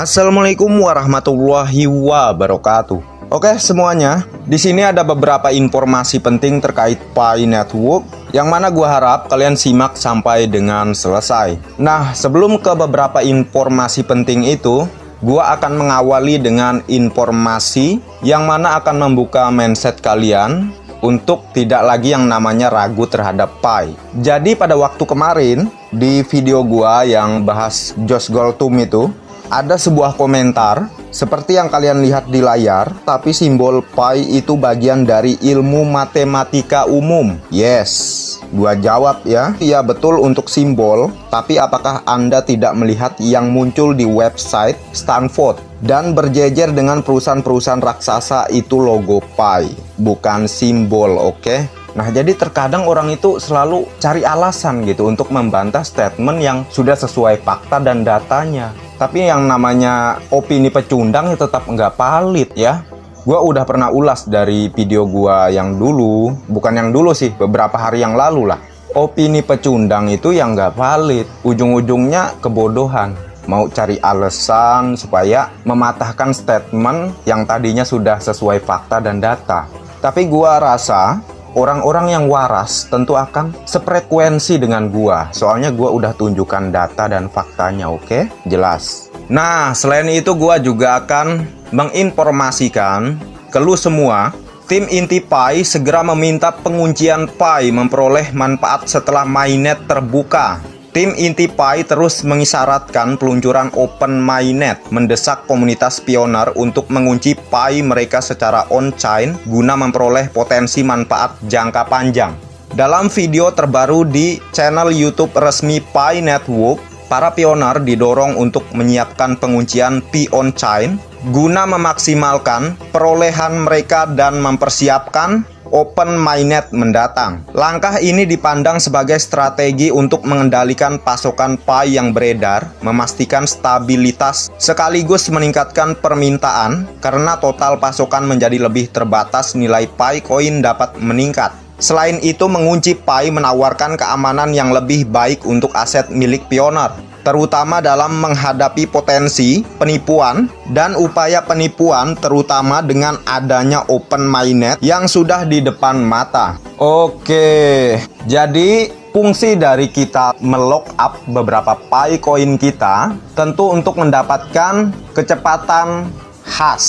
Assalamualaikum warahmatullahi wabarakatuh. Oke semuanya, di sini ada beberapa informasi penting terkait Pi Network yang mana gua harap kalian simak sampai dengan selesai. Nah, sebelum ke beberapa informasi penting itu, gua akan mengawali dengan informasi yang mana akan membuka mindset kalian untuk tidak lagi yang namanya ragu terhadap Pi. Jadi pada waktu kemarin di video gua yang bahas Josh Galtung itu, ada sebuah komentar seperti yang kalian lihat di layar, tapi simbol Pi itu bagian dari ilmu matematika umum. Yes, gua jawab ya. Iya betul untuk simbol, tapi apakah Anda tidak melihat yang muncul di website Stanford dan berjejer dengan perusahaan-perusahaan raksasa itu logo Pi, bukan simbol, oke? Nah, jadi terkadang orang itu selalu cari alasan gitu untuk membantah statement yang sudah sesuai fakta dan datanya. Tapi yang namanya opini pecundang ya tetap nggak valid ya. Gua udah pernah ulas dari video gua yang dulu, bukan yang dulu sih, beberapa hari yang lalu lah. Opini pecundang itu yang nggak valid, ujung-ujungnya kebodohan. Mau cari alasan supaya mematahkan statement yang tadinya sudah sesuai fakta dan data. Tapi gua rasa orang-orang yang waras tentu akan sefrekuensi dengan gua. Soalnya gua udah tunjukkan data dan faktanya, oke? Jelas. Nah, selain itu gua juga akan menginformasikan ke lu semua, tim inti Pi segera meminta penguncian Pi memperoleh manfaat setelah mainnet terbuka. Tim inti Pi terus mengisyaratkan peluncuran Open Mainnet, mendesak komunitas pioner untuk mengunci Pi mereka secara on-chain guna memperoleh potensi manfaat jangka panjang. Dalam video terbaru di channel YouTube resmi Pi Network, para pioner didorong untuk menyiapkan penguncian Pi on-chain guna memaksimalkan perolehan mereka dan mempersiapkan Open Mainnet mendatang. Langkah ini dipandang sebagai strategi untuk mengendalikan pasokan Pi yang beredar, memastikan stabilitas sekaligus meningkatkan permintaan karena total pasokan menjadi lebih terbatas, nilai Pi Coin dapat meningkat. Selain itu, mengunci Pi menawarkan keamanan yang lebih baik untuk aset milik pioner, terutama dalam menghadapi potensi penipuan dan upaya penipuan, terutama dengan adanya Open Mainnet yang sudah di depan mata. Oke, jadi fungsi dari kita melock up beberapa Pi Coin kita tentu untuk mendapatkan kecepatan khas,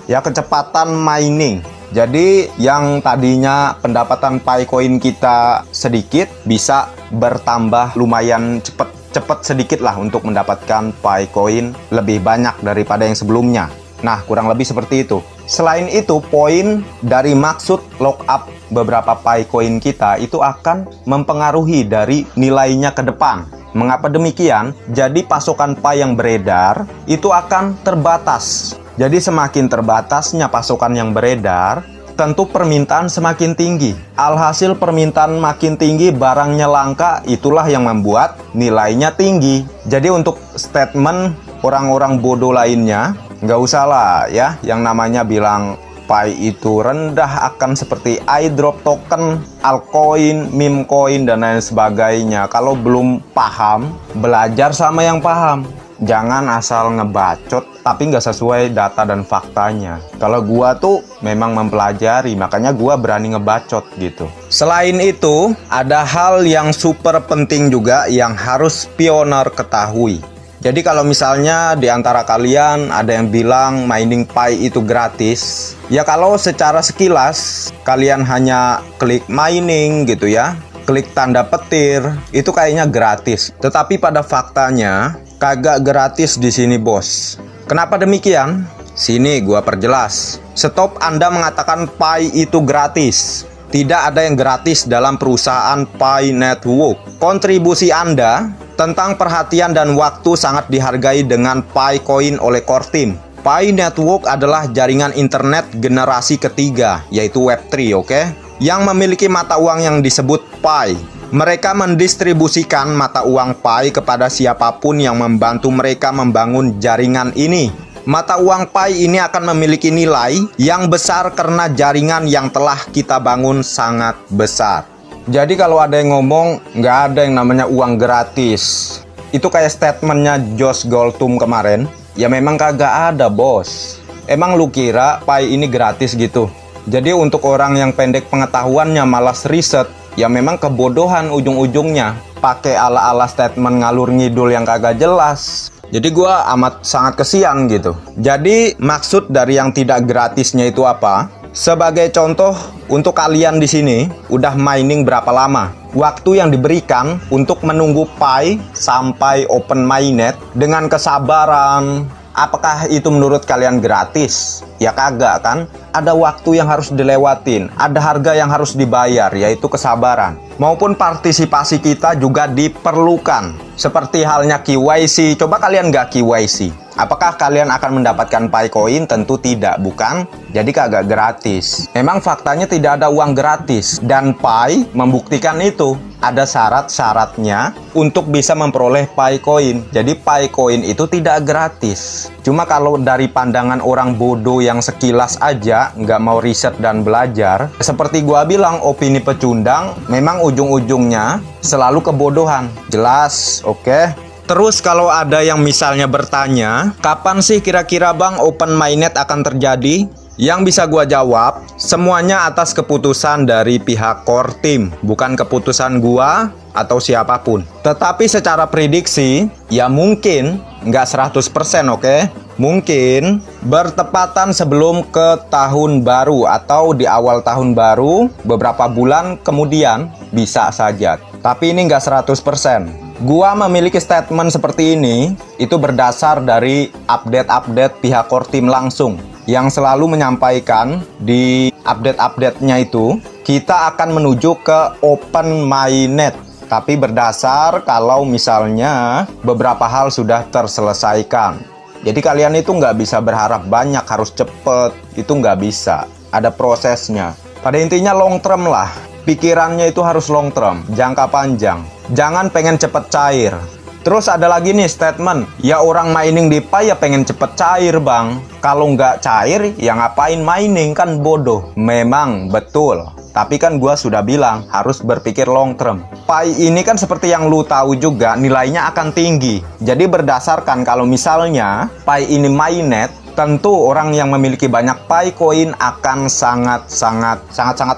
ya, kecepatan mining. Jadi yang tadinya pendapatan Pi Coin kita sedikit bisa bertambah lumayan cepet sedikit lah untuk mendapatkan Pi Coin lebih banyak daripada yang sebelumnya. Nah, kurang lebih seperti itu. Selain itu, poin dari maksud lock up beberapa Pi Coin kita itu akan mempengaruhi dari nilainya ke depan. Mengapa demikian? Jadi pasokan Pi yang beredar itu akan terbatas. Jadi semakin terbatasnya pasokan yang beredar, tentu permintaan semakin tinggi. Alhasil permintaan makin tinggi, barangnya langka, itulah yang membuat nilainya tinggi. Jadi untuk statement orang-orang bodoh lainnya, nggak usah lah ya, yang namanya bilang Pi itu rendah akan seperti iDrop token, altcoin, meme coin, dan lain sebagainya. Kalau belum paham, belajar sama yang paham. Jangan asal ngebacot tapi nggak sesuai data dan faktanya. Kalau gua tuh memang mempelajari, makanya gua berani ngebacot gitu. Selain itu, ada hal yang super penting juga yang harus pioner ketahui. Jadi kalau misalnya di antara kalian ada yang bilang mining Pi itu gratis, ya kalau secara sekilas kalian hanya klik mining gitu ya, klik tanda petir, itu kayaknya gratis. Tetapi pada faktanya kagak gratis di sini, bos. Kenapa demikian? Sini gua perjelas. Stop Anda mengatakan Pi itu gratis. Tidak ada yang gratis dalam perusahaan Pi Network. Kontribusi Anda tentang perhatian dan waktu sangat dihargai dengan Pi Coin oleh core team. Pi Network adalah jaringan internet generasi ketiga, yaitu Web3, oke? Yang memiliki mata uang yang disebut Pi. Mereka mendistribusikan mata uang Pi kepada siapapun yang membantu mereka membangun jaringan ini. Mata uang Pi ini akan memiliki nilai yang besar karena jaringan yang telah kita bangun sangat besar. Jadi kalau ada yang ngomong nggak ada yang namanya uang gratis, itu kayak statementnya Josh Galtung kemarin. Ya memang kagak ada, bos. Emang lu kira Pi ini gratis gitu? Jadi untuk orang yang pendek pengetahuannya malas riset, ya memang kebodohan ujung-ujungnya. Pakai ala-ala statement ngalur ngidul yang kagak jelas. Jadi gua amat sangat kesian gitu. Jadi maksud dari yang tidak gratisnya itu apa? Sebagai contoh, untuk kalian di sini udah mining berapa lama? Waktu yang diberikan untuk menunggu Pi sampai open mainnet dengan kesabaran, apakah itu menurut kalian gratis? Ya kagak kan? Ada waktu yang harus dilewatin, ada harga yang harus dibayar, yaitu kesabaran. Maupun partisipasi kita juga diperlukan. Seperti halnya KYC, coba kalian nggak KYC. Apakah kalian akan mendapatkan Pi Coin? Tentu tidak, bukan? Jadi kagak gratis. Memang faktanya tidak ada uang gratis. Dan Pi membuktikan itu. Ada syarat-syaratnya untuk bisa memperoleh Pi Coin. Jadi Pi Coin itu tidak gratis. Cuma kalau dari pandangan orang bodoh yang sekilas aja, nggak mau riset dan belajar, seperti gua bilang, opini pecundang, memang ujung-ujungnya selalu kebodohan. Jelas, oke? Terus kalau ada yang misalnya bertanya, kapan sih kira-kira bang open mainnet akan terjadi? Yang bisa gua jawab, semuanya atas keputusan dari pihak core team, bukan keputusan gua atau siapapun. Tetapi secara prediksi, ya mungkin nggak 100%, oke? Mungkin bertepatan sebelum ke tahun baru atau di awal tahun baru, beberapa bulan kemudian bisa saja. Tapi ini nggak 100%. Gua memiliki statement seperti ini, itu berdasar dari update-update pihak core team langsung. Yang selalu menyampaikan di update-update-nya itu, kita akan menuju ke open mainnet. Tapi berdasar kalau misalnya beberapa hal sudah terselesaikan. Jadi kalian itu nggak bisa berharap banyak, harus cepet. Itu nggak bisa. Ada prosesnya. Pada intinya long term lah. Pikirannya itu harus long term, jangka panjang. Jangan pengen cepet cair. Terus ada lagi nih statement, ya orang mining di Pi ya pengen cepet cair bang. Kalau nggak cair, ya ngapain mining, kan bodoh. Memang betul. Tapi kan gua sudah bilang, harus berpikir long term. Pi ini kan seperti yang lu tahu juga, nilainya akan tinggi. Jadi berdasarkan kalau misalnya Pi ini mainnet, tentu orang yang memiliki banyak Pi Coin akan sangat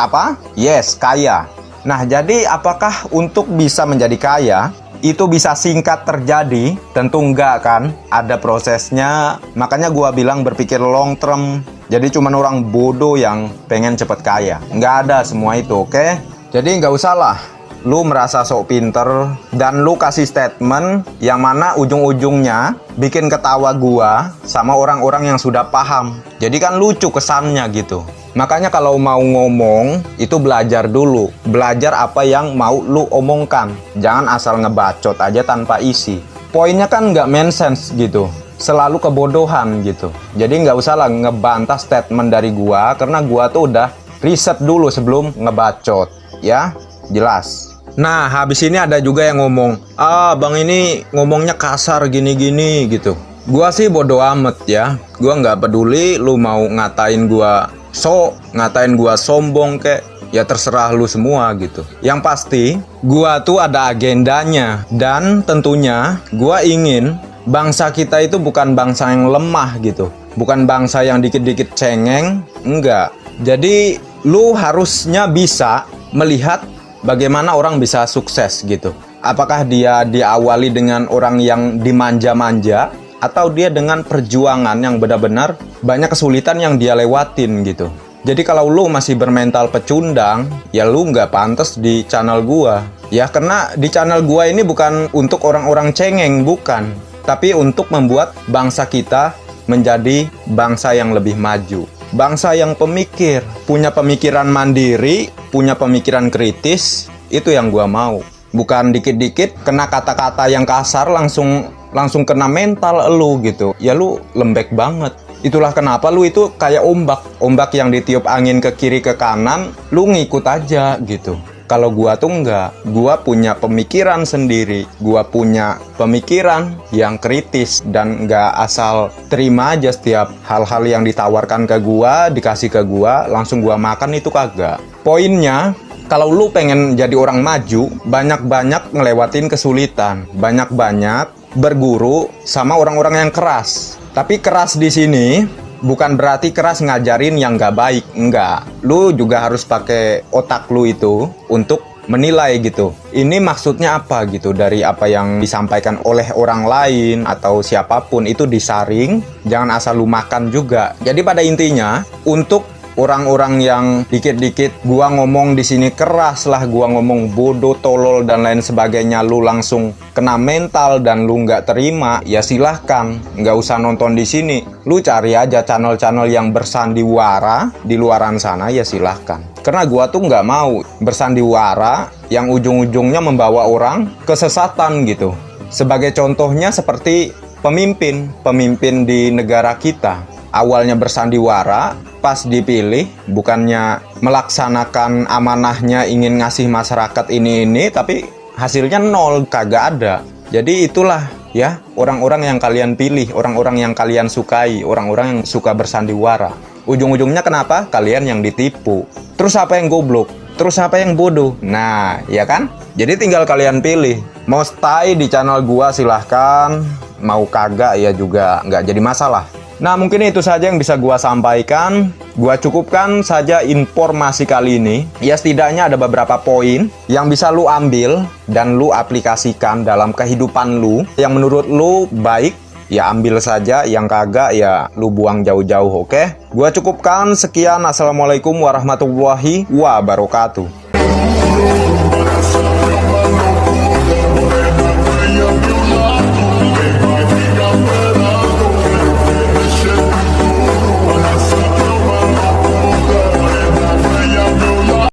apa? Yes, kaya. Nah, jadi apakah untuk bisa menjadi kaya, itu bisa singkat terjadi? Tentu enggak kan, ada prosesnya. Makanya gua bilang berpikir long term. Jadi cuman orang bodoh yang pengen cepet kaya. Nggak ada semua itu, oke? Jadi nggak usah lah lu merasa sok pinter dan lu kasih statement yang mana ujung-ujungnya bikin ketawa gua sama orang-orang yang sudah paham. Jadi kan lucu kesannya gitu. Makanya kalau mau ngomong, itu belajar dulu. Belajar apa yang mau lu omongkan. Jangan asal ngebacot aja tanpa isi. Poinnya kan nggak make sense gitu. Selalu kebodohan gitu. Jadi nggak usah lah ngebantah statement dari gua, karena gua tuh udah riset dulu sebelum ngebacot. Ya, jelas. Nah, habis ini ada juga yang ngomong, bang ini ngomongnya kasar gini-gini gitu. Gua sih bodo amat ya. Gua nggak peduli lu mau ngatain gua ngatain gua sombong kek, ya terserah lu semua gitu. Yang pasti gua tuh ada agendanya, dan tentunya gua ingin bangsa kita itu bukan bangsa yang lemah gitu, bukan bangsa yang dikit-dikit cengeng, enggak. Jadi lu harusnya bisa melihat bagaimana orang bisa sukses gitu. Apakah dia diawali dengan orang yang dimanja-manja, atau dia dengan perjuangan yang benar-benar banyak kesulitan yang dia lewatin gitu. Jadi kalau lu masih bermental pecundang, ya lu nggak pantas di channel gua. Ya karena di channel gua ini bukan untuk orang-orang cengeng, bukan. Tapi untuk membuat bangsa kita menjadi bangsa yang lebih maju. Bangsa yang pemikir, punya pemikiran mandiri, punya pemikiran kritis, itu yang gua mau. Bukan dikit-dikit kena kata-kata yang kasar langsung kena mental lu gitu. Ya lu lembek banget. Itulah kenapa lu itu kayak ombak yang ditiup angin ke kiri ke kanan, lu ngikut aja gitu. Kalau gua tuh enggak. Gua punya pemikiran sendiri. Gua punya pemikiran yang kritis dan enggak asal terima aja setiap hal-hal yang ditawarkan ke gua, dikasih ke gua, langsung gua makan, itu kagak. Poinnya, kalau lu pengen jadi orang maju, banyak-banyak ngelewatin kesulitan, banyak-banyak berguru sama orang-orang yang keras. Tapi keras di sini bukan berarti keras ngajarin yang nggak baik, enggak. Lu juga harus pakai otak lu itu untuk menilai gitu. Ini maksudnya apa gitu dari apa yang disampaikan oleh orang lain atau siapapun itu disaring, jangan asal lu makan juga. Jadi pada intinya untuk orang-orang yang dikit-dikit gua ngomong di sini keras lah, gua ngomong bodoh, tolol dan lain sebagainya, lu langsung kena mental dan lu nggak terima, ya silahkan, nggak usah nonton di sini. Lu cari aja channel-channel yang bersandiwara di luaran sana, ya silahkan. Karena gua tuh nggak mau bersandiwara yang ujung-ujungnya membawa orang kesesatan gitu. Sebagai contohnya seperti pemimpin di negara kita. Awalnya bersandiwara, pas dipilih bukannya melaksanakan amanahnya ingin ngasih masyarakat ini, tapi hasilnya nol, kagak ada. Jadi itulah ya orang-orang yang kalian pilih, orang-orang yang kalian sukai, orang-orang yang suka bersandiwara. Ujung-ujungnya kenapa? Kalian yang ditipu. Terus apa yang goblok? Terus apa yang bodoh? Nah, ya kan? Jadi tinggal kalian pilih. Mau stay di channel gua silahkan, mau kagak ya juga nggak jadi masalah. Nah, mungkin itu saja yang bisa gua sampaikan. Gua cukupkan saja informasi kali ini. Ya, setidaknya ada beberapa poin yang bisa lu ambil dan lu aplikasikan dalam kehidupan lu. Yang menurut lu baik, ya ambil saja. Yang kagak, ya lu buang jauh-jauh, oke? Gua cukupkan. Sekian. Assalamualaikum warahmatullahi wabarakatuh.